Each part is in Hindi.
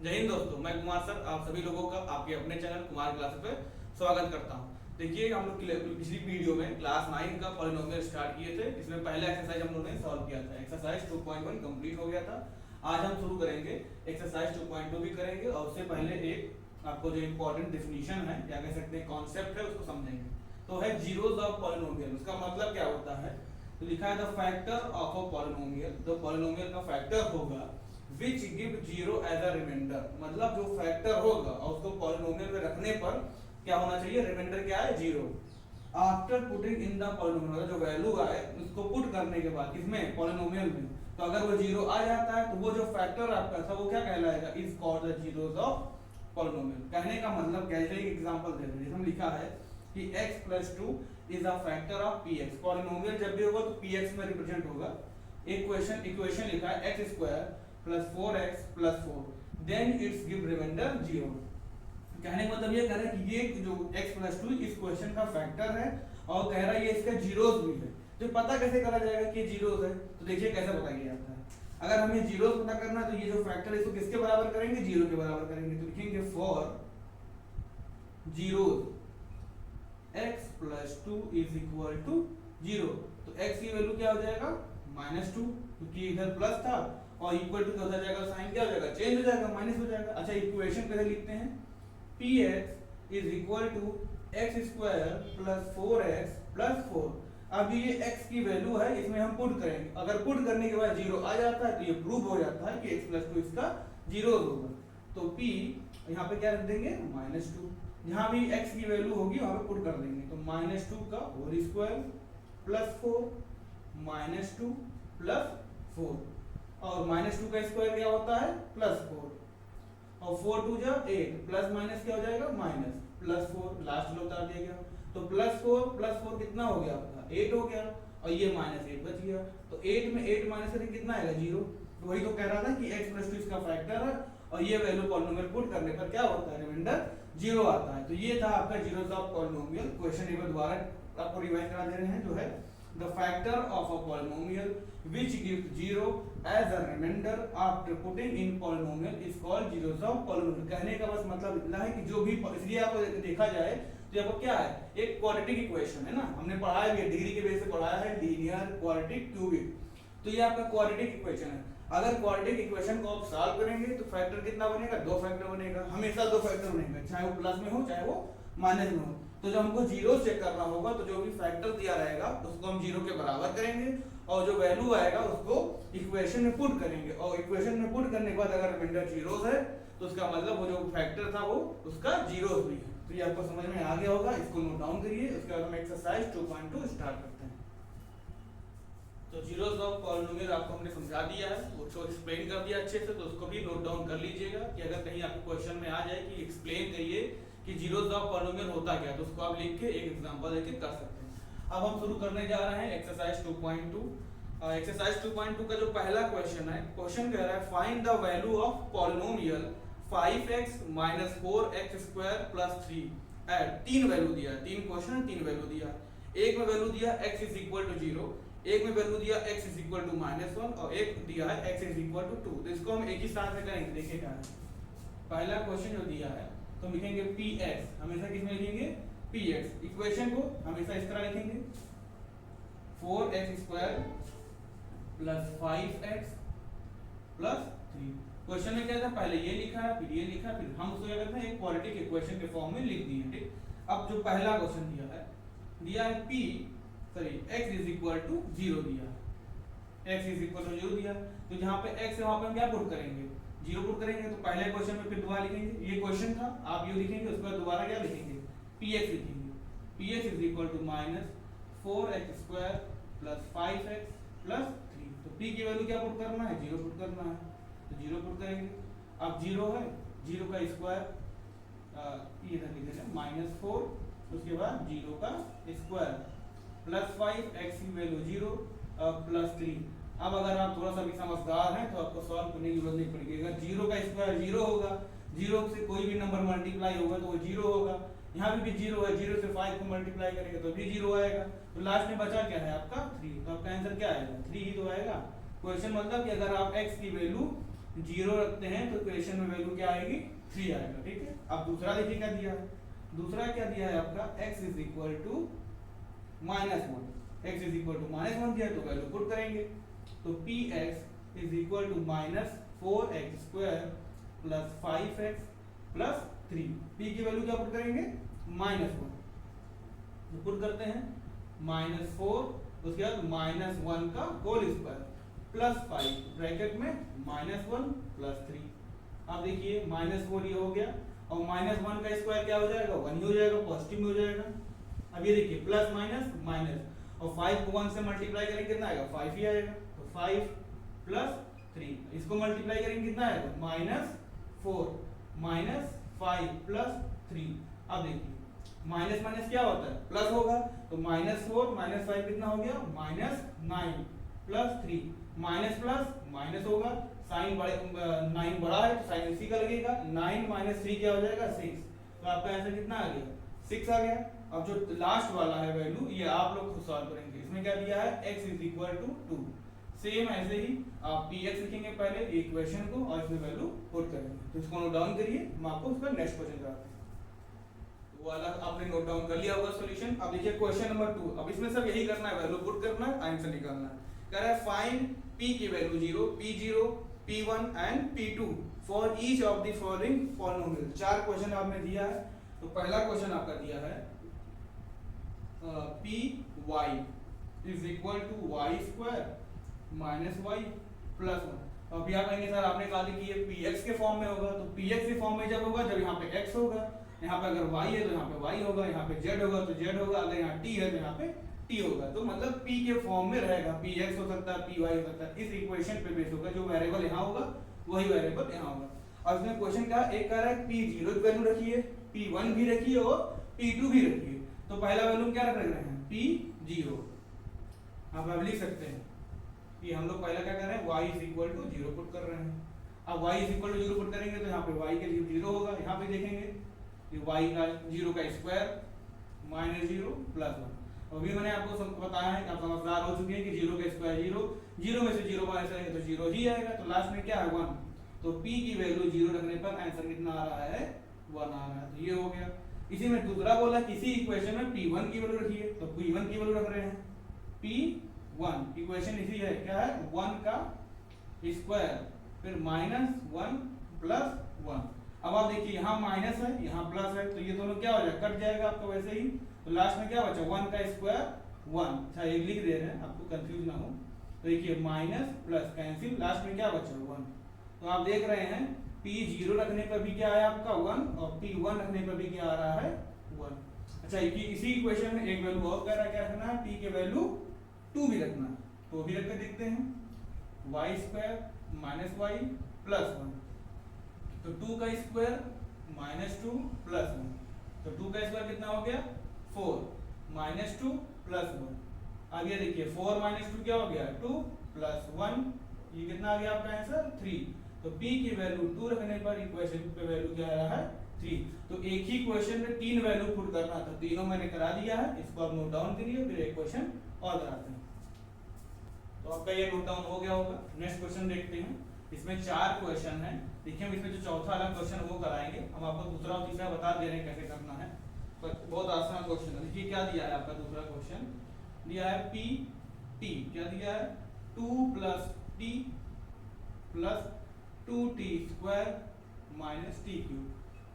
जय हिंद दोस्तों, मैं कुमार सर आप सभी लोगों का आपके अपने चैनल कुमार क्लासेस पे स्वागत करता हूं। देखिए हम लोग पिछली वीडियो में क्लास 9 का पॉलिनोमियल स्टार्ट किए थे। इसमें पहला एक्सरसाइज हम लोगों ने सॉल्व किया था। एक्सरसाइज 2.1 कंप्लीट हो गया था। आज हम शुरू करेंगे एक्सरसाइज 2.2 भी करेंगे और उससे पहले एक आपको जो इम्पोर्टेंट डेफिनेशन है या कह सकते हैं कॉन्सेप्ट है उसको समझेंगे। तो है जीरोस ऑफ पॉलिनोमियल। उसका मतलब क्या होता है? तो लिखा है the factor of a polynomial. The polynomial का फैक्टर होगा which give zero as a remainder. मतलब जो फैक्टर होगा और उसको पॉलिनोमियल में रखने पर क्या होना चाहिए? रिमाइंडर क्या है? Zero. After putting in the polynomial, जो वैल्यू आए उसको पुट करने के बाद इसमें पॉलिनोमियल में, तो अगर वो जीरो आ जाता है तो वो जो फैक्टर आपका था वो क्या कहलाएगा? Is called the zeros of polynomial. कहने का मतलब क्या है? एक एग्जांपल दे रहे हैं। हम लिखा है कि x + 2 is a factor of px। Polynomial जब भी होगा तो px में रिप्रेजेंट होगा। इक्वेशन लिखा है x² + 4x + 4, then it's give reminder 0। कहने का मतलब ये कह रहा है कि ये जो x + 2 इस क्वेश्चन का फैक्टर है और कह रहा है ये इसका जीरोस भी है। तो पता कैसे करा जाएगा कि ये जीरोस है? तो देखिए कैसे पता किया जाता है। अगर हमें जीरोस पता करना है तो ये जो फैक्टर है इसको किसके बराबर करेंगे? जीरो के बराबर करेंगे। तो लिखेंगे फॉर जीरोस x + 2 = 0। तो x की वैल्यू क्या हो जाएगा? -2, क्योंकि इधर प्लस था और इक्वल टू क्या हो जाएगा? साइन क्या हो जाएगा? चेंज हो जाएगा, माइनस हो जाएगा। अच्छा, इक्वेशन कैसे लिखते हैं? px = x² + 4x + 4। अब ये x की वैल्यू है, इसमें हम पुट करेंगे। अगर पुट करने के बाद जीरो आ जाता है तो ये प्रूव हो जाता है कि x + 2 इसका जीरो होगा। तो p यहाँ पे क्या रख देंगे? -2। जहां भी x की वैल्यू होगी वहां पे पुट कर देंगे। तो -2 का होल स्क्वायर + 4 -2 + 4, और -2 का स्क्वायर क्या होता है? +4, और 4 2 जा 8, प्लस माइनस क्या हो जाएगा? माइनस +4, लास्ट में उतार दिया गया। तो +4 कितना हो गया आपका? 8 हो गया, और ये -8 बच गया। तो 8 में 8 माइनस करके कितना आएगा? 0। तो वही तो कह रहा था कि x + 2 इसका फैक्टर है और ये वैल्यू पॉलिनोमियल पुट करने पर क्या होता है? रिमाइंडर 0 आता है। तो ये था आपका जीरोस ऑफ पॉलिनोमियल। क्वेश्चन एक बार दोबारा आपको रिवाइज करा दे रहे हैं, जो है the factor of a polynomial which gives 0 as a remainder after putting in polynomial is called zeros of polynomial। कहने का बस मतलब इतना है कि जो भी, इसलिए आपको देखा जाए तो आपको क्या है? एक क्वाड्रेटिक इक्वेशन है ना, हमने पढ़ाया भी है, डिग्री के बेस पे पढ़ाया है, लीनियर क्वाड्रेटिक क्यूबिक। तो ये आपका क्वाड्रेटिक इक्वेशन है। अगर क्वाड्रेटिक इक्वेशन को आप सॉल्व करेंगे तो फैक्टर कितना बनेगा? 2 फैक्टर बनेगा। हमेशा 2 फैक्टर बनेगा, चाहे वो प्लस में हो चाहे वो माइनस में हो। तो जब हमको जीरो चेक करना होगा तो जो भी फैक्टर दिया रहेगा उसको हम जीरो के बराबर करेंगे और जो वैल्यू आएगा उसको इक्वेशन में पुट करेंगे, और इक्वेशन में पुट करने के बाद अगर रिमाइंडर जीरोस है तो उसका मतलब वो जो फैक्टर था वो उसका जीरोस भी है। तो ये आपको समझ में आ गया होगा। इसको नोट डाउन करिए, उसके बाद हम एक्सरसाइज 2.2 स्टार्ट करते हैं। तो जीरोस ऑफ पॉलिनोमियल आपको हमने समझा दिया है, उसको एक्सप्लेन कर दिया अच्छे से, तो उसको भी नोट डाउन कर लीजिएगा कि अगर कहीं आपके क्वेश्चन में आ जाए कि एक्सप्लेन करिए कि जीरोस ऑफ पॉलिनोमियल होता क्या है, तो उसको आप लिख के एक एग्जांपल लेके कर सकते हैं। अब हम शुरू करने जा रहे हैं एक्सरसाइज 2.2। एक्सरसाइज 2.2 का जो पहला क्वेश्चन है, क्वेश्चन कह रहा है find the value of polynomial 5x - 4x² + 3 at. तीन वैल्यू दिया है, तीन क्वेश्चन है, तीन वैल्यू दिया है। एक में वैल्यू दिया x = 0, एक में वैल्यू दिया x = -1 और एक दिया है x = 2। तो इसको हम एक ही साथ में करेंगे। देखिए क्या है, पहला क्वेश्चन जो दिया है तो लिखेंगे px, हमेशा किस में लिखेंगे? px। इक्वेशन को हमेशा इस तरह लिखेंगे 4x² + 5x + 3। क्वेश्चन में क्या था? पहले ये लिखा है, फिर ये लिखा, फिर हम उसको क्या करते हैं? एक क्वाड्रेटिक इक्वेशन के फॉर्म में लिख दिए। ठीक, अब जो पहला क्वेश्चन दिया है x = 0 दिया है, x = 0 दिया। तो जहां पे x है वहां पे हम क्या पुट करेंगे? 0 पुट करेंगे। तो पहले क्वेश्चन में फिर दोबारा लिखेंगे, ये क्वेश्चन था, आप ये लिखेंगे, उसके बाद दोबारा क्या लिखेंगे? px लिखेंगे। px = -4x² + 5x + 3। तो p की वैल्यू क्या पुट करना है? 0 पुट करना है, तो 0 पुट करेंगे। अब 0 है, 0 का स्क्वायर ये इधर लिख देना -4, उसके बाद 0 का स्क्वायर + 5x की वैल्यू 0 + 3। अब अगर आप थोड़ा सा भी समझदार हैं तो आपको सॉल्व करने की जरूरत नहीं पड़ेगी। अगर 0 का स्क्वायर 0 होगा, 0 से कोई भी नंबर मल्टीप्लाई होगा तो वो 0 होगा। यहाँ भी 0 है, 0 से 5 को मल्टीप्लाई करेंगे तो भी 0 आएगा। तो लास्ट में बचा क्या है आपका? 3। तो आपका आंसर क्या आएगा? 3 ही तो आएगा। क्वेश्चन मतलब कि अगर आप x की वैल्यू जीरो रखते हैं तो इक्वेशन में वैल्यू क्या आएगी 3 आएगा, ठीक है। अब दूसरा देखिए क्या दिया है, दूसरा क्या दिया है आपका x is equal to -1, x is equal to -1 दिया है तो वैल्यू पुट करेंगे, तो px is equal to -4x square plus 5x plus 3, p की वैल्यू क्या पुट करेंगे -1, तो पुट करते हैं -4, उसके बाद -1 का होल स्क्वायर प्लस 5 ब्रैकेट में -1 प्लस 3। अब देखिए -4 ये हो गया और -1 का स्क्वायर क्या हो जाएगा 1 ही हो जाएगा, पॉजिटिव में हो जाएगा। अब ये देखिए प्लस माइनस माइनस और 5 को 1 से मल्टीप्लाई करेंगे कितना आएगा 5 ही आएगा, तो 5 प्लस 3 इसको मल्टीप्लाई करेंगे कितना आएगा -4 -5 प्लस 3। अब देखिए माइनस माइनस क्या होता है प्लस होगा, तो -4 -5 कितना हो गया -9 प्लस 3, माइनस प्लस माइनस होगा, साइन बड़े 9 बड़ा है तो साइन इसी का लगेगा, 9 - 3 क्या हो जाएगा 6, तो आपका आंसर कितना आ गया 6 आ गया। अब जो लास्ट वाला है वैल्यू ये आप लोग खुद सॉल्व करेंगे, इसमें क्या दिया है x is equal to 2, same ऐसे ही आप px लिखेंगे पहले इक्वेशन को और इसमें वैल्यू पुट करेंगे, तो इसको नोट डाउन करिए, हम आपको उसका नेक्स्ट क्वेश्चन कराते हैं। तो वाला आपने नोट डाउन कर लिया होगा सॉल्यूशन। अब देखिए क्वेश्चन नंबर 2, अब इसमें सब यही करना है, वैल्यू पुट करना है, आंसर निकालना है। कह रहा है फाइंड p की value 0, p0, p1 and p2 for each of the following polynomial. 4 question आपने दिया है, तो पहला क्वेश्चन आपका दिया है p y is equal to y square minus y plus 1। अभी आप कहेंगे सर आपने कहा कि ये पी एक्स के फॉर्म में होगा, तो पी एक्स के फॉर्म में जब होगा जब यहाँ पे x होगा, यहाँ पे अगर y है तो यहाँ पे y होगा, यहाँ पे z होगा तो z होगा, अगर यहाँ t है तो यहाँ पे t होगा, तो मतलब p के फॉर्म में रहेगा, पी एक्स हो सकता है पी वाई हो सकता है, इस इक्वेशन पे बेस होगा, जो वेरिएबल यहाँ होगा वही वेरिएबल यहाँ होगा। और इसमें क्वेश्चन का एक कह रहा है p0 की वैल्यू रखिए, p1 भी रखिए और p2 भी रखिए। तो पहला वैल्यू क्या रख रहे हैं p0, आप लिख सकते हैं कि हम लोग पहला क्या कर रहे हैं y is equal to 0 put कर रहे हैं। अब y is equal to 0 put करेंगे तो यहाँ पे y के 0 होगा, यहाँ पे देखेंगे कि y का 0 का स्क्वायर -0 प्लस 1। अभी मैंने आपको बताया है कि आप समझदार हो चुके हैं कि 0 का स्क्वायर 0, 0 में से 0 माइनस करेंगे तो 0 ही आएगा, तो लास्ट में क्या है 1, तो p की वैल्यू 0 रखने पर आंसर कितना आ रहा है 1 आ रहा है, तो ये हो गया। इसी में दूसरा बोला किसी इक्वेशन में p1 की वैल्यू रखिए, तो p1 की वैल्यू रख रहे हैं p1, इक्वेशन इसी है क्या है 1 का स्क्वायर फिर -1 प्लस 1। अब आप देखिए यहाँ माइनस है यहाँ प्लस है, तो ये दोनों क्या हो जाएगा कट जाएगा आपका वैसे ही, तो लास्ट में क्या बचा 1 का स्क्वायर 1। अच्छा ये लिख दे रहे हैं आपको कंफ्यूज ना हो, तो देखिए माइनस प्लस कैंसिल, लास्ट में क्या बचा 1। तो आप देख रहे हैं p0 रखने पर भी क्या है आपका 1 और p1 रखने पर भी क्या आ रहा है 1। अच्छा इसी इक्वेशन में एक वैल्यू और कह रहा है क्या रखना है p के वैल्यू 2 भी रखना है, तो भी रख के देखते हैं y square minus y plus 1, तो 2 का स्क्वायर -2 प्लस 1, तो 2 का स्क्वायर कितना हो गया 4 -2 प्लस 1। आगे देखिए 4 -2 क्या हो गया 2 प्लस 1, ये कितना आ गया आपका आंसर 3। तो p की वैल्यू 2 रखने पर इक्वेशन पे वैल्यू क्या आ रहा है 3। तो एक ही क्वेश्चन में 3 वैल्यू पुट करना था, तीनों मैंने करा दिया है, इसको आप नोट डाउन करिए, फिर एक क्वेश्चन और कराते हैं। तो आपका ये नोट डाउन हो गया होगा। नेक्स्ट क्वेश्चन देखते हैं, इसमें 4 क्वेश्चन है। देखिए हम इसमें जो चौथा वाला क्वेश्चन है वो कराएंगे, हम आपको दूसरा और तीसरा बता दे रहे हैं कैसे करना है, पर बहुत आसान क्वेश्चन है। देखिए क्या दिया है आपका दूसरा क्वेश्चन, दिया है p t, क्या दिया है 2 + t + 2t स्क्वायर -t³।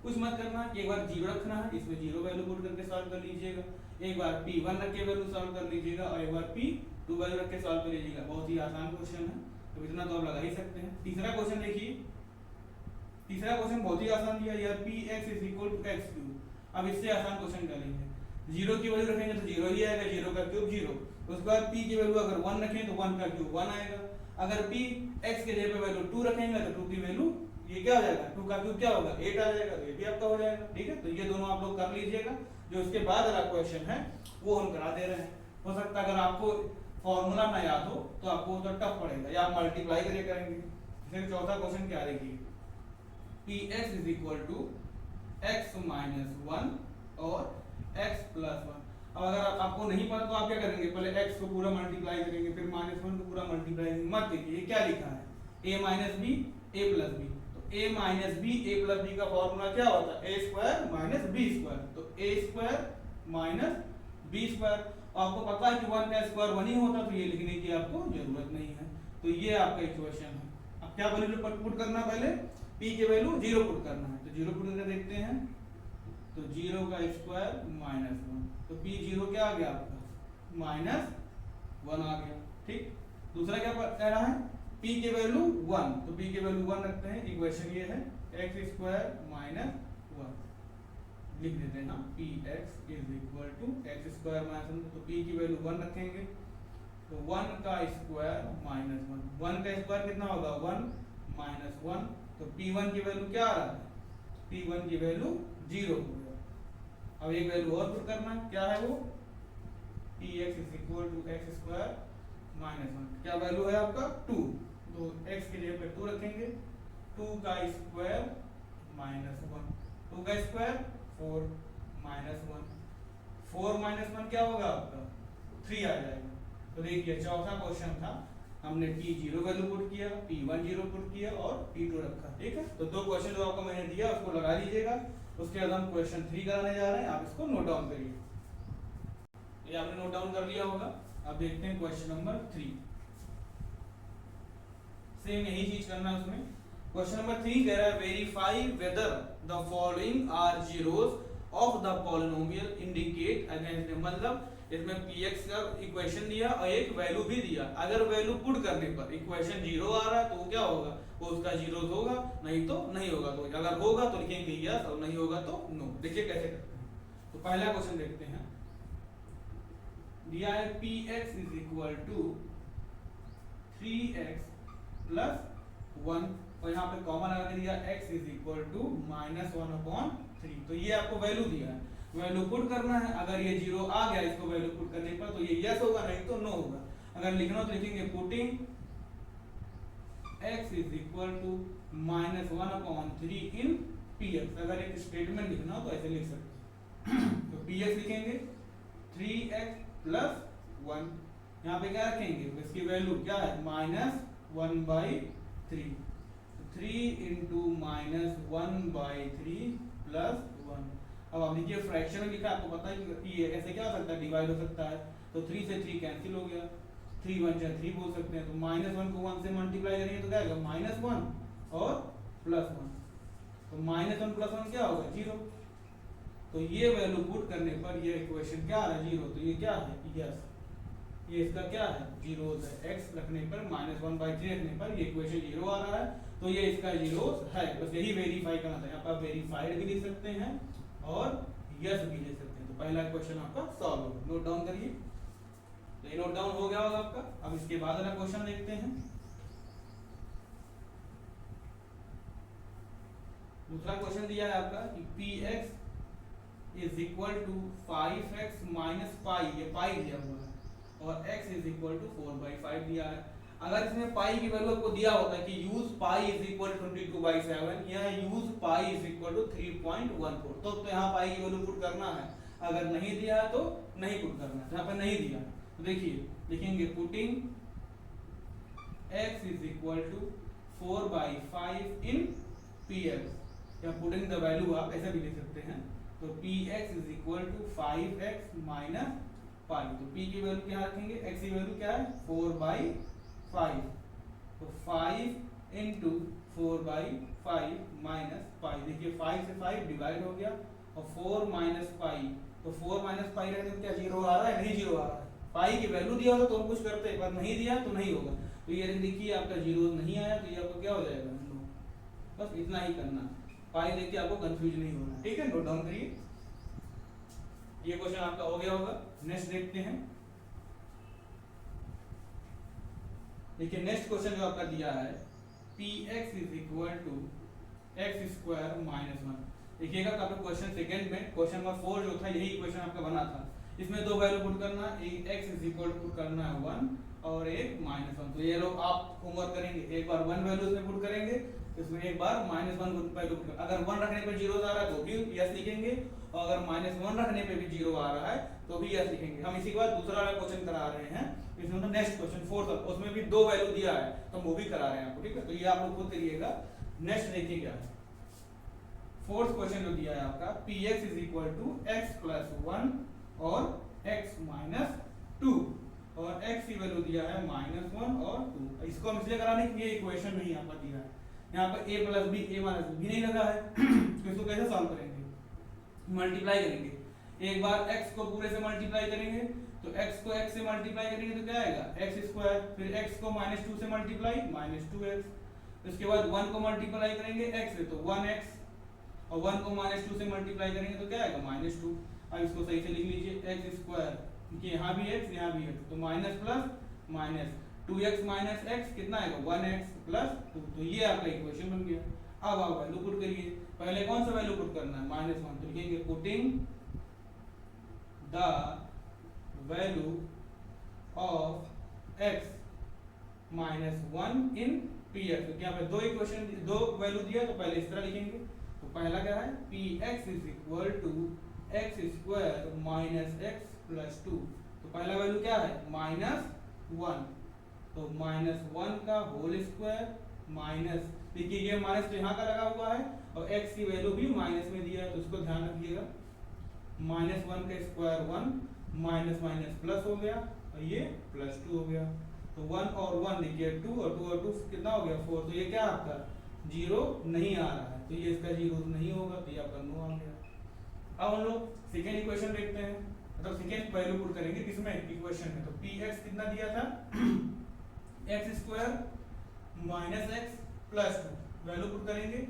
कुछ मत करना कि एक बार 0 रखना है, इसमें 0 वैल्यू पुट करके सॉल्व कर लीजिएगा, एक बार p1 रख के वैल्यू सॉल्व कर लीजिएगा और एक बार p2 वैल्यू रख के सॉल्व कर लीजिएगा। बहुत ही आसान क्वेश्चन है, तो इतना तो आप लगा ही सकते हैं। तीसरा क्वेश्चन देखिए, तीसरा क्वेश्चन बहुत ही आसान दिया है, px = x³। अब इससे आसान क्वेश्चन क्या लेंगे, 0 की वैल्यू रखेंगे तो 0 ही आएगा, 0 का क्यूब 0, उसके बाद p की वैल्यू अगर 1 रखें तो 1 का क्यूब 1 आएगा, अगर p x के जगह पे वैल्यू 2 रखेंगे तो 2 की वैल्यू ये क्या हो जाएगा 2 का क्यूब क्या होगा 8 आ जाएगा, तो ये भी आपका हो जाएगा। ठीक है, तो ये दोनों आप लोग कर लीजिएगा। जो इसके बाद वाला क्वेश्चन है वो हम करा दे रहे हैं। हो सकता है अगर आपको फॉर्मूला ना याद हो तो आपको तो टफ पड़ेगा, या आप मल्टीप्लाई करके करेंगे। फिर चौथा क्वेश्चन क्या देखिए, px = x - 1 और x + 1। अब अगर आपको नहीं पता तो आप क्या करेंगे, पहले x को पूरा मल्टीप्लाई करेंगे, फिर -1 को पूरा मल्टीप्लाई करेंगे। मत देखिए ये क्या लिखा है a - b a plus b. तो a minus b, a plus b का फॉर्मूला क्या होता है? A square minus b square. तो a square minus b square. आपको पता है कि 1 का स्क्वायर 1 ही होता, तो ये लिखने की आपको जरूरत नहीं है। तो ये आपका इक्वेशन है। अब क्या वैल्यू पुट करना, पहले p के वैल्यू 0 पुट करना है। तो 0 पुट करके देखते हैं, तो 0 का स्क्वायर माइनस 1, तो p 0 क्या आ गया आपका? माइनस 1 आ गया। ठीक, दूसरा क्या कह रहा है? p के वैल्यू 1, तो p के वैल्यू 1 रखते हैं। इक्वेशन ये है x स्क्वायर माइनस 1, लिख देते हैं हम px is equal to x square minus 1। तो p की वैल्यू 1 रखेंगे, तो 1 का स्क्वायर माइनस 1, 1 का स्क्वायर कितना होगा? 1 माइनस 1। तो p1 की वैल्यू क्या आ रहा है? p1 की वैल्यू 0 हो गया। अब एक वैल्यू और पुट करना है, क्या है वो? px is equal to x square minus 1, क्या वैल्यू है आपका? 2। तो x की जगह पे 2 रखेंगे, 2 का स्क्वायर माइनस 1, 2 का स्क्वायर 4 माइनस 1, 4 माइनस 1 क्या होगा आपका? 3 आ जाएगा। तो देखिए चौथा क्वेश्चन था, हमने p0 वैल्यू पुट किया, p1 0 पुट किया और p2 रखा। ठीक है, तो दो क्वेश्चन जो आपको मैंने दिया उसको लगा लीजिएगा। उसके बाद हम क्वेश्चन 3 कराने जा रहे हैं, आप इसको नोट डाउन करिए। ये आपने नोट डाउन कर लिया होगा। अब देखते हैं क्वेश्चन नंबर 3। सेम यही चीज करना है उसमें। क्वेश्चन नंबर 3 कह रहा है verify whether the following are zeros of the polynomial indicate against. मतलब इसमें px का इक्वेशन दिया और एक वैल्यू भी दिया। अगर वैल्यू पुट करने पर इक्वेशन 0 आ रहा है तो वो क्या होगा? वो उसका जीरो होगा, नहीं तो नहीं होगा। तो अगर होगा तो लिखेंगे यस और नहीं होगा तो नो। देखिए कैसे करते हैं। तो पहला क्वेश्चन देखते हैं। दिया है px is equal to 3x plus 1 और यहाँ पे कॉमन लगा दिया x is equal to minus 1/3। तो ये आपको वैल्यू दिया है, वैल्यू पुट करना है। अगर ये 0 आ गया इसको वैल्यू पुट करने पर तो ये यस होगा, नहीं तो नो होगा। अगर लिखना तो लिखेंगे putting x is equal to minus 1/3 in px। अगर एक स्टेटमेंट लिखना हो तो ऐसे लिख सकते हैं। तो px लिखेंगे 3x प्लस 1, यहाँ पे क्या रखेंगे? इसकी वैल्यू क्या है? Minus 1/3, 3 into minus 1/3 plus 1। अब आप देखिए फ्रैक्शन में लिखा, आपको पता है कि ये ऐसे क्या हो सकता है? डिवाइड हो सकता है। तो 3 से 3 कैंसिल हो गया, 3 1 जा 3 बोल सकते हैं। तो माइनस 1 को 1 से मल्टीप्लाई करेंगे तो क्या आएगा? माइनस 1 और प्लस 1। तो माइनस 1 प्लस 1 क्या होगा? 0। तो ये वैल्यू पुट करने पर ये इक्वेशन क्या आ रहा है? 0। तो ये क्या है? यस। ये इसका क्या है? 0 है। x रखने पर माइनस 1/3 रखने पर ये इक्वेशन 0 आ रहा है, तो ये इसका 0 है। बस यही वेरीफाई करना था। यहाँ पर वेरीफाइड भी लिख सकते हैं और यस भी लिख सकते हैं। तो पहला क्वेश्चन आपका सॉल्व हो गया। नोट डाउन करिए। तो ये नोट डाउन हो गया होगा आपका। अब इसके बाद वाला क्वेश्चन देखते हैं। दूसरा क्वेश्चन दिया है आपका कि px is equal to 5x minus pi, ये पाई दिया हुआ है, और x इज इक्वल टू 4/5 दिया है। अगर इसमें पाई की वैल्यू आपको दिया होता है कि यूज पाई इज इक्वल 22/7 या use pi is equal to 3.14, तो यहाँ पाई की वैल्यू पुट करना है। अगर नहीं दिया है तो नहीं पुट करना है। यहाँ पे नहीं दिया तो देखिए लिखेंगे putting x is equal to 4/5 in px, या पुटिंग द वैल्यू आप ऐसे भी लिख सकते हैं। तो px is equal to 5x minus pi. तो p की वैल्यू क्या रखेंगे? x की वैल्यू क्या है? 4/5। तो 5 इंटू 4/5 माइनस पाई। देखिए 5 से 5 डिवाइड हो गया और 4 माइनस पाई। तो 4 माइनस पाई रहने तो क्या 0 आ रहा है? नहीं 0 आ रहा है। पाई की वैल्यू दिया होगा तो हम कुछ करते हैं, पर नहीं दिया तो नहीं होगा। तो ये देखिए आपका 0 नहीं आया तो ये आपको क्या हो जाएगा? नो। बस इतना ही करना है। पाई देखिए आपको कंफ्यूज नहीं होना। ठीक है, नोट डाउन करिए। ये क्वेश्चन आपका हो गया होगा। नेक्स्ट देखते हैं। देखिए नेक्स्ट क्वेश्चन जो आपका दिया है px is equal to x square minus 1। देखिएगा आपका क्वेश्चन सेकंड में क्वेश्चन नंबर 4 जो था यही क्वेश्चन आपका बना था। इसमें दो वैल्यू पुट करना है, x is equal to put करना है 1 और एक -1। तो ये लोग आप होमवर्क करेंगे, एक बार 1 वैल्यू इसमें पुट करेंगे, इसमें एक बार -1 वैल्यू पुट करेंगे। अगर 1 रखने पे 0 आ रहा है तो भी यस लिखेंगे, और अगर -1 रखने पे भी 0 आ रहा है तो भी यस लिखेंगे। हम इसी के बाद दूसरा वाला क्वेश्चन करा रहे हैं, इसमें नेक्स्ट क्वेश्चन 4 उसमें भी 2 वैल्यू दिया है तो वो भी करा रहे हैं आपको, ठीक है। तो ये आप लोग खुद करिएगा। नेक्स्ट देखिए क्या है, फोर्थ क्वेश्चन जो दिया है आपका, px is equal to x plus 1 और x माइनस 2, और x की वैल्यू दिया है -1 और 2। इसको हम इसलिए कराने के लिए इक्वेशन नहीं यहाँ पर दिया है, यहाँ पर a plus b a minus b नहीं लगा है तो इसको कैसे सॉल्व करेंगे, मल्टीप्लाई करेंगे। एक बार x को पूरे से मल्टीप्लाई करेंगे तो x को x से मल्टीप्लाई करेंगे तो क्या आएगा x स्क्वायर, फिर x को -2 से मल्टीप्लाई -2x, उसके बाद 1 को मल्टीप्लाई करेंगे x से तो 1x, और 1 को -2 से मल्टीप्लाई करेंगे तो क्या आएगा -2। अब इसको सही से लिख लीजिए, x स्क्वायर, क्योंकि यहाँ भी x यहाँ भी x, तो minus plus minus 2x minus x कितना आएगा 1x प्लस 2। तो ये आपका इक्वेशन बन गया। अब आप वैल्यू पुट करिए, पहले कौन सा वैल्यू पुट करना है -1, तो लिखेंगे putting the value of x -1 in px। तो यहाँ पे दो इक्वेशन, दो वैल्यू दिया तो पहले इस तरह लिखेंगे। तो पहला क्या है, px is equal to x square minus x plus 2। तो पहला वैल्यू क्या है -1, तो -1 का होल स्क्वायर माइनस, देखिए ये माइनस तो यहाँ का लगा हुआ है और x की वैल्यू भी माइनस में दिया है, तो उसको ध्यान रखिएगा। -1 का स्क्वायर 1, माइनस माइनस प्लस हो गया और ये +2 हो गया। तो 1 और 1 देखिए 2 और 2 और 2 कितना हो गया 4। तो ये क्या आपका 0 नहीं आ रहा है, तो ये इसका 0 नहीं होगा, तो ये आपका नो आ गया। अब हम लोग सेकेंड इक्वेशन देखते हैं, मतलब सेकेंड वैल्यू पुट करेंगे किसमें, इक्वेशन में। तो px कितना दिया था x square minus x plus 2, value put करेंगे।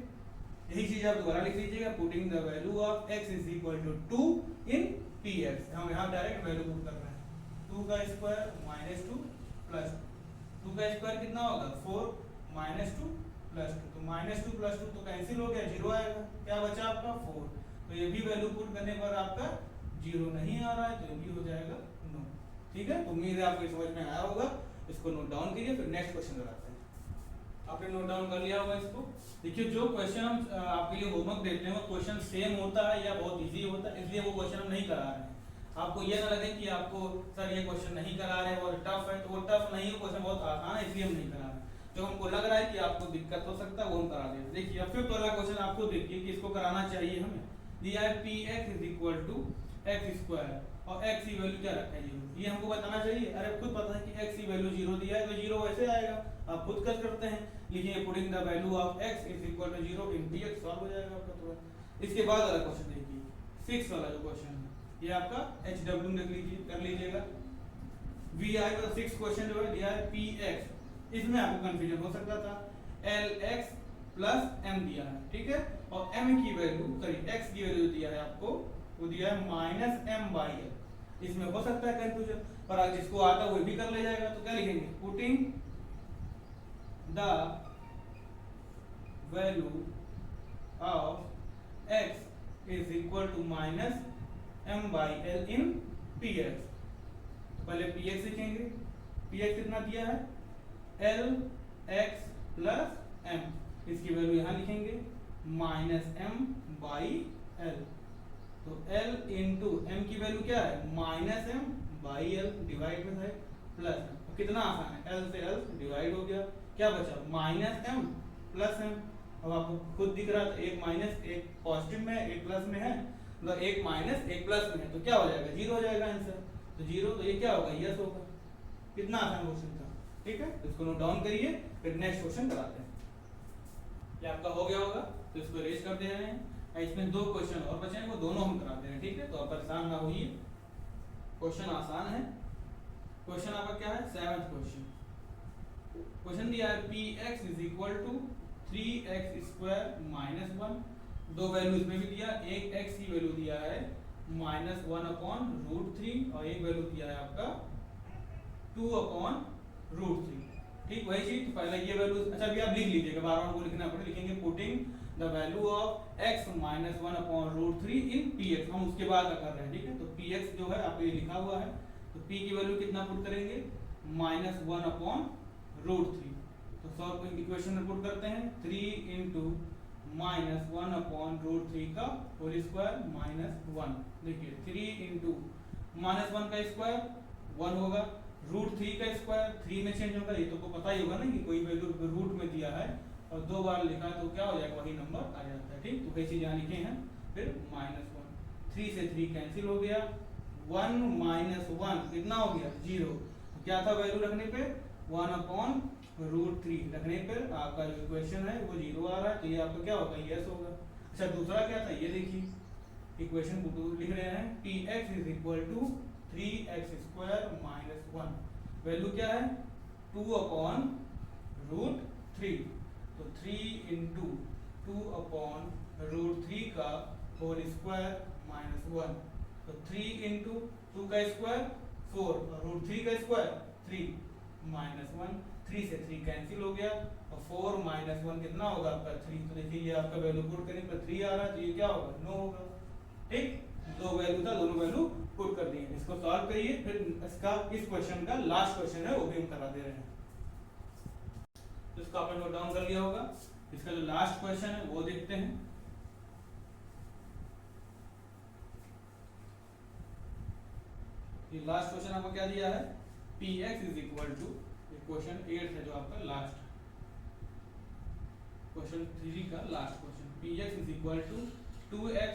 यही चीज आप दोबारा लिख लीजिएगा, putting the value of x is equal to 2 in px। हम यहाँ डायरेक्ट वैल्यू पुट कर रहे हैं, 2 का स्क्वायर माइनस 2 प्लस 2 का स्क्वायर कितना होगा 4 -2 प्लस 2, तो -2 प्लस 2 तो कैंसिल हो गया, 0 आएगा, क्या बचा आपका 4। तो ये भी वैल्यू पुट करने पर आपका 0 नहीं आ रहा है, तो ये भी हो जाएगा नो। ठीक है, तो उम्मीद है आपको समझ में आया होगा। इसको नोट डाउन कीजिए, फिर नेक्स्ट क्वेश्चन कराते हैं। आपने नोट डाउन कर लिया होगा इसको। देखिए जो क्वेश्चन हम आपके लिए होमवर्क देते हैं वो क्वेश्चन सेम होता है या बहुत इजी होता है, इसलिए वो क्वेश्चन हम नहीं करा रहे हैं। आपको ये ना लगे कि आपको सर ये क्वेश्चन नहीं करा रहे हैं और टफ है, तो वो टफ नहीं है, क्वेश्चन बहुत आसान है, इसलिए हम नहीं करा रहे। जो हमको लग रहा है कि आपको दिक्कत हो सकता है वो हम करा देंगे। देखिए अब फिर पहला क्वेश्चन आपको देखिए कि इसको कराना चाहिए हमें। दिया है px is equal to x square और x की वैल्यू क्या रखा है 0, ये हमको बताना चाहिए। अरे खुद पता है कि x की वैल्यू 0 दिया है तो 0 वैसे आएगा, आप खुद कर करते हैं। लिखिए putting the value of x is equal to 0 in px, solve हो जाएगा आपका तुरंत। इसके बाद वाला क्वेश्चन देखिए 6 वाला जो क्वेश्चन है, ये आपका HW लिख लीजिए, कर लीजिएगा। VI का 6 क्वेश्चन जो है दिया है px, इसमें आपको कंफ्यूजन हो सकता था, lx प्लस m दिया है, ठीक है, और m की वैल्यू सॉरी x की वैल्यू दिया है आपको, वो दिया है -m/l। इसमें हो सकता है कंफ्यूजन, पर आज जिसको आता है वो भी कर ले जाएगा। तो क्या लिखेंगे, putting the value of x is equal to -m/l in px। तो पहले px लिखेंगे, px कितना दिया है lx प्लस m, इसकी वैल्यू यहाँ लिखेंगे -m/l। तो l इंटू m की वैल्यू क्या है -m/l, डिवाइड में है प्लस m। तो कितना आसान है, l से l डिवाइड हो गया, क्या बचा -m प्लस m। अब आपको खुद दिख रहा है एक माइनस एक पॉजिटिव में एक प्लस में है, मतलब एक माइनस एक प्लस में है, तो क्या हो जाएगा 0 हो जाएगा आंसर। तो 0, तो ये क्या होगा यस होगा। कितना आसान क्वेश्चन था, ठीक है। इसको नोट डाउन करिए, फिर नेक्स्ट क्वेश्चन कराते हैं। ये आपका हो गया होगा, तो इसको रेज कर दे रहे हैं। इसमें 2 क्वेश्चन और बचे हैं, वो दोनों हम कराते हैं, ठीक है। तो आप परेशान ना होइए, क्वेश्चन आसान है। क्वेश्चन आपका क्या है 7th क्वेश्चन। क्वेश्चन दिया है px is equal to 3x square minus 1, 2 value इसमें भी दिया, एक x की वैल्यू दिया है -1/√3 और एक वैल्यू दिया है आपका 2/√3, ठीक। वही चीज तो पहले ये वैल्यू, अच्छा अभी आप लिख लीजिएगा, बार-बार को लिखना पड़े, लिखेंगे putting the value of x -1/√3 in px। हम उसके बाद कर रहे हैं, ठीक है। तो px जो है आपको ये लिखा हुआ है, तो p की वैल्यू कितना पुट करेंगे -1/√3। तो सॉल्व इक्वेशन में पुट करते हैं 3 इंटू -1/√3 का होल स्क्वायर -1। देखिए 3 इंटू -1 का स्क्वायर 1 होगा, √3 का स्क्वायर 3 में चेंज होगा। ये तो को पता ही होगा ना कि कोई वैल्यू रूट में दिया है और 2 बार लिखा है तो क्या हो जाएगा, वही नंबर आ जाता है। ठीक, तो वही चीज यहाँ लिखे हैं। फिर -1, 3 से 3 कैंसिल हो गया, 1 -1 कितना हो गया 0। क्या था वैल्यू रखने पे 1/√3 रखने पर आपका जो इक्वेशन है वो 0 आ रहा है, तो ये आपका क्या होगा, यस होगा। अच्छा दूसरा क्या था, ये देखिए इक्वेशन लिख रहे हैं px = 3x² - 1। वैल्यू क्या है 2/√3, तो 3 इंटू 2/√3 का होल स्क्वायर -1। तो 3 इंटू 2 का स्क्वायर 4 और √3 का स्क्वायर 3 -1, 3 से 3 कैंसिल हो गया और 4 -1 कितना होगा आपका 3। तो देखिए ये आपका वैल्यू पुट करने पर 3 आ रहा है, तो ये क्या होगा 9 होगा। ठीक, दो वैल्यू था, दोनों वैल्यू पुट कर दिए। इसको सॉल्व करिए, फिर इसका इस क्वेश्चन का लास्ट क्वेश्चन है वो भी हम करा दे रहे हैं। तो इसको आपने नोट डाउन कर लिया होगा। इसका जो लास्ट क्वेश्चन है वो देखते हैं। ये लास्ट क्वेश्चन आपको क्या दिया है, px = क्वेश्चन 8 है जो आपका लास्ट क्वेश्चन 3 का लास्ट क्वेश्चन। px = 2x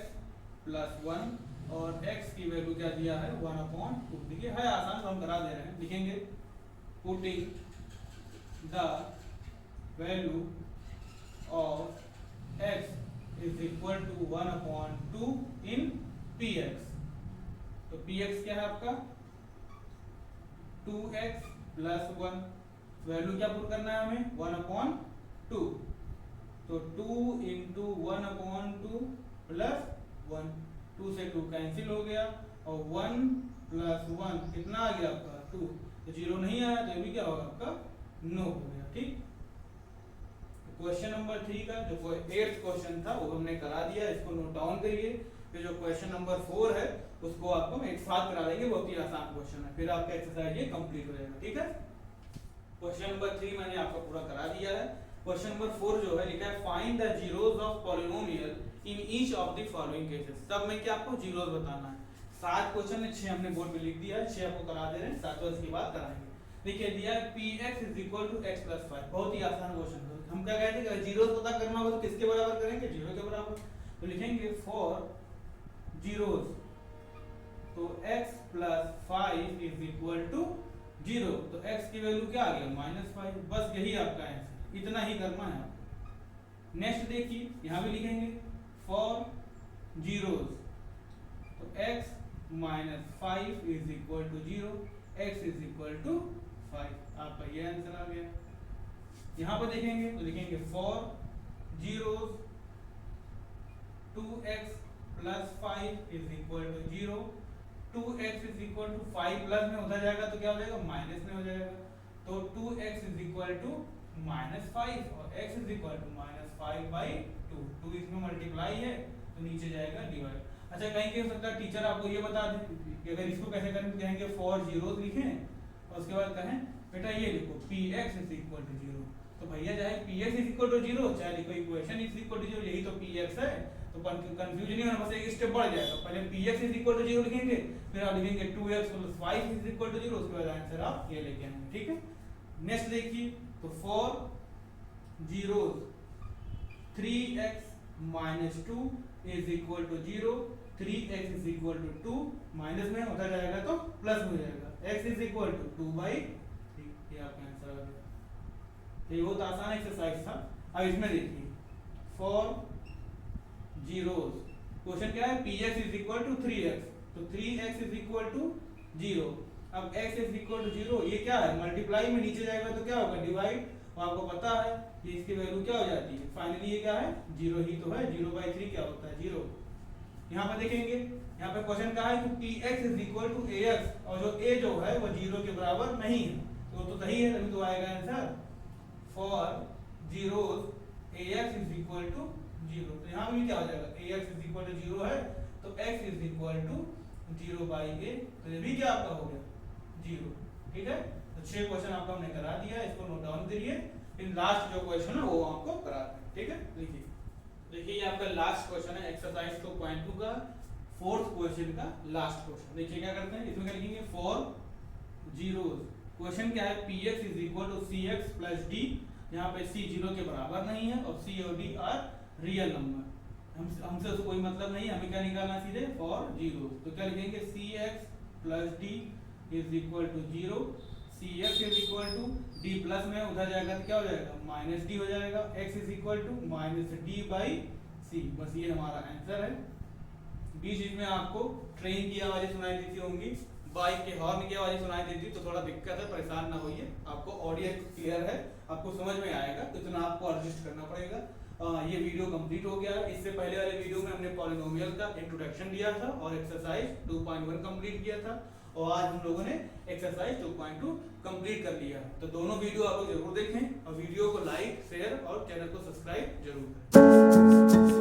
+ 1 और x की वैल्यू क्या दिया है 1/2। देखिए है आसान, तो हम करा दे रहे हैं। लिखेंगे putting the value of x = 1/2 in px। तो px क्या है आपका 2x + 1, वैल्यू क्या पुट करना है हमें 1/2। तो 2 इंटू 1/2 प्लस 1, 2 से 2 कैंसिल हो गया और 1 + 1 कितना आ गया आपका 2। तो 0 नहीं आया, तो ये भी क्या होगा आपका 9 हो गया। ठीक, क्वेश्चन नंबर 3 का जो 8th क्वेश्चन था वो हमने करा दिया, इसको नोट डाउन करिए। फिर जो क्वेश्चन नंबर 4 है उसको आपको एक साथ करा देंगे, बहुत ही आसान क्वेश्चन है, फिर आपका एक्सरसाइज ये कंप्लीट हो जाएगा। ठीक है, क्वेश्चन नंबर 3 मैंने आपको पूरा करा दिया है। क्वेश्चन नंबर 4 जो है लिखा है find the zeros of polynomial in each of the following cases. सब में क्या आपको जीरोस बताना है। 7 क्वेश्चन है, 6 हमने बोर्ड पे लिख दिया है, 6 आपको करा दे रहे हैं, 7वां इसके बाद कराएंगे। देखिए दिया है px = x + 5, बहुत ही आसान क्वेश्चन है। हम क्या कहते हैं जीरोस पता करना हो तो किसके बराबर करेंगे, 0 के बराबर। तो लिखेंगे फॉर जीरोस, तो x + 5 = 0। तो x की वैल्यू क्या आ गया -5। बस यही आपका आंसर, इतना ही करना है। नेक्स्ट देखिए यहां भी लिखेंगे फॉर जीरोस, तो x - 5 = 0, x = 5, आपका ये आंसर आ गया। यहां पर देखेंगे तो लिखेंगे for zeros 2x + 5 = 0, 2x = 5 plus में उधर जाएगा तो क्या हो जाएगा माइनस में हो जाएगा। तो 2x = -5 और x = -5/2। 2 इसमें मल्टीप्लाई है तो नीचे जाएगा डिवाइड। अच्छा कहीं क्या हो सकता है टीचर आपको ये बता दें कि अगर इसको कैसे करें, कहेंगे फॉर जीरोस लिखें और उसके बाद कहें बेटा ये लिखो px = 0। तो भैया चाहे px = 0 चाहे लिखो इक्वेशन = 0, यही तो px है, तो कंफ्यूजन नहीं होना, बस एक स्टेप बढ़ जाएगा। पहले px = 0 लिखेंगे, फिर आप लिखेंगे 2x + 5 = 0, उसके बाद आंसर आप ये लेके आएंगे। ठीक है, नेक्स्ट देखिए तो for zeros 3x - 2 = 0, 3x = 2, minus में उधर जाएगा तो प्लस हो जाएगा, x = 2/3, ये आपका आंसर आ गया। ये बहुत आसान एक्सरसाइज था। अब इसमें देखिए फॉर जीरोस, क्वेश्चन क्या है px = 3x, तो 3x = 0। अब x = 0, ये क्या है मल्टीप्लाई में नीचे जाएगा तो क्या होगा डिवाइड, और आपको पता है कि इसकी वैल्यू क्या हो जाती है फाइनली, ये क्या है 0 ही तो है, 0/3 क्या होता है 0। यहाँ पर देखेंगे, यहाँ पे क्वेश्चन कहा है कि px = ax और जो a जो है वो 0 के बराबर नहीं है, तो सही है, तभी तो आएगा आंसर फॉर जीरोस ax = 0। तो यहाँ भी क्या हो जाएगा ax = 0 है तो x = 0/a, तो ये भी क्या आपका हो गया 0। ठीक है, तो 6 क्वेश्चन आपको हमने करा दिया, इसको नोट डाउन करिए। इन लास्ट जो क्वेश्चन है वो आपको कराते हैं, ठीक है। देखिए ये आपका लास्ट क्वेश्चन है एक्सरसाइज 2.2 का 4th क्वेश्चन का लास्ट क्वेश्चन। देखिए क्या करते हैं, इसमें क्या लिखेंगे, फॉर जीरोस। क्वेश्चन क्या है, px is equal to cx plus d। यहाँ पे c 0 के बराबर नहीं है और c और d आर रियल नंबर। हमसे उसको कोई मतलब नहीं, हमें क्या निकालना सीधे, फॉर जीरोस। तो क्या लिखेंगे, cx plus d is equal to 0, cx is equal to d plus में उधर जाएगा तो क्या हो जाएगा, माइनस d हो जाएगा, x is equal to minus d by c। बस ये हमारा आंसर है। बीच में आपको ट्रेन की आवाजें सुनाई देती होंगी, बाइक के हॉर्न की आवाजें सुनाई देती, तो थोड़ा दिक्कत है, परेशान ना होइए। आपको ऑडियो क्लियर है, आपको समझ में आएगा, तो इतना आपको एडजस्ट करना पड़ेगा। ये वीडियो कंप्लीट हो गया। इससे पहले वाले वीडियो में हमने पॉलिनोमियल का इंट्रोडक्शन दिया था और एक्सरसाइज 2.1 कंप्लीट किया था, और आज हम लोगों ने एक्सरसाइज 2.2 कंप्लीट कर लिया। तो दोनों वीडियो आप लोग जरूर देखें और वीडियो को लाइक, शेयर और चैनल को सब्सक्राइब जरूर करें।